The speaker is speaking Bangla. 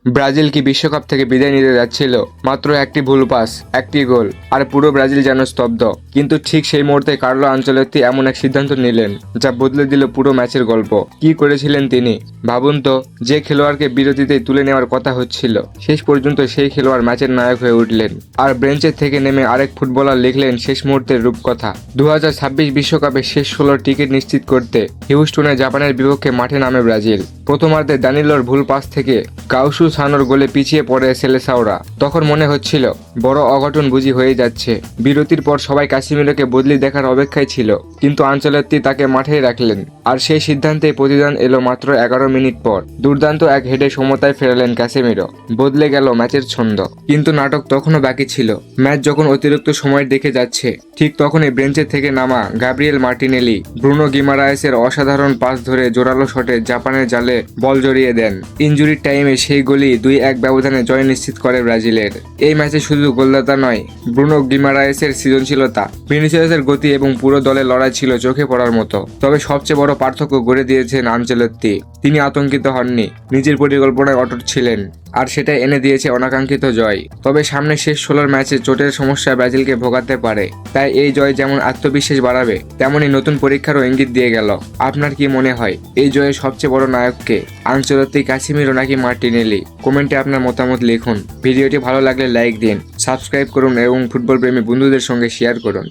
ব্রাজিল কি বিশ্বকাপ থেকে বিদায় নিতে যাচ্ছিল? মাত্র একটি ভুল পাস, একটি গোল, আর পুরো ব্রাজিল যেন স্তব্ধ। কিন্তু ঠিক সেই মুহূর্তে কার্লো আনচেলত্তি এমন এক সিদ্ধান্ত নিলেন যা বদলে দিল পুরো ম্যাচের গল্প। কি করেছিলেন তিনি? ভাবুন তো, যে খেলোয়াড়কে বিরতিতে তুলে নেওয়ার কথা হচ্ছিল, শেষ পর্যন্ত সেই খেলোয়াড় ম্যাচের নায়ক হয়ে উঠলেন। আর বেঞ্চের থেকে নেমে আরেক ফুটবলার লিখলেন শেষ মুহূর্তের রূপকথা। 2026 বিশ্বকাপের শেষ 16 টিকিট নিশ্চিত করতে হিউস্টনে জাপানের বিপক্ষে মাঠে নামে ব্রাজিল। প্রথমার্ধে দানিলোর ভুল পাস থেকে গাউসু সানোর গোলে পিছিয়ে পড়ে সেলেসাওরা। তখন মনে হচ্ছিল বড় অঘটন বুঝি হয়ে যাচ্ছে। বিরতির পর সবাই কাসিমিরোকে বদলি দেখার অপেক্ষায় ছিল, কিন্তু আনচেলত্তি তাকে মাঠেই রাখলেন। আর সেই সিদ্ধান্তে প্রতিদান এলো মাত্র 11 মিনিট পর। দুর্দান্ত এক হেডে সমতায় ফেরালেন কাসেমিরো। বদলে গেল ম্যাচের ছন্দ। কিন্তু নাটক তখনও বাকি ছিল। ম্যাচ যখন অতিরিক্ত সময়ের দিকে যাচ্ছে, ঠিক তখনই বেঞ্চের থেকে নামা গাব্রিয়েল মার্টিনেলি ব্রুনো গিমারায়েসের অসাধারণ পাস ধরে জোরালো শটে জাপানের জালে বল জড়িয়ে দেন। ইনজুরির টাইমে সেই গোলই 2-1 ব্যবধানে জয় নিশ্চিত করে ব্রাজিলের। এই ম্যাচে শুধু গোলদাতা নয়, ব্রুনো গিমারায়েসের সৃজনশীলতা, ভিনিসিয়াসের গতি এবং পুরো দলের লড়াই ছিল চোখে পড়ার মতো। তবে সবচেয়ে বড় পার্থক্য গড়ে দিয়েছেন আনচেলত্তি। তিনি আতঙ্কিত হননি, নিজের পরিকল্পনায় অটুট ছিলেন, আর সেটা এনে দিয়েছে অনাকাঙ্ক্ষিত জয়। তবে সামনে শেষ 16 ম্যাচে চোটের সমস্যা ব্রাজিলকে ভোগাতে পারে। তাই এই জয় যেমন আত্মবিশ্বাস বাড়াবে, তেমনই নতুন পরীক্ষারও ইঙ্গিত দিয়ে গেল। আপনার কি মনে হয় এই জয়ের সবচেয়ে বড় নায়ককে? আনচেলত্তি, কাসিমিরো নাকি মার্টিনেলি? কমেন্টে আপনার মতামত লিখুন। ভিডিওটি ভালো লাগলে লাইক দিন, সাবস্ক্রাইব করুন এবং ফুটবল প্রেমী বন্ধুদের সঙ্গে শেয়ার করুন।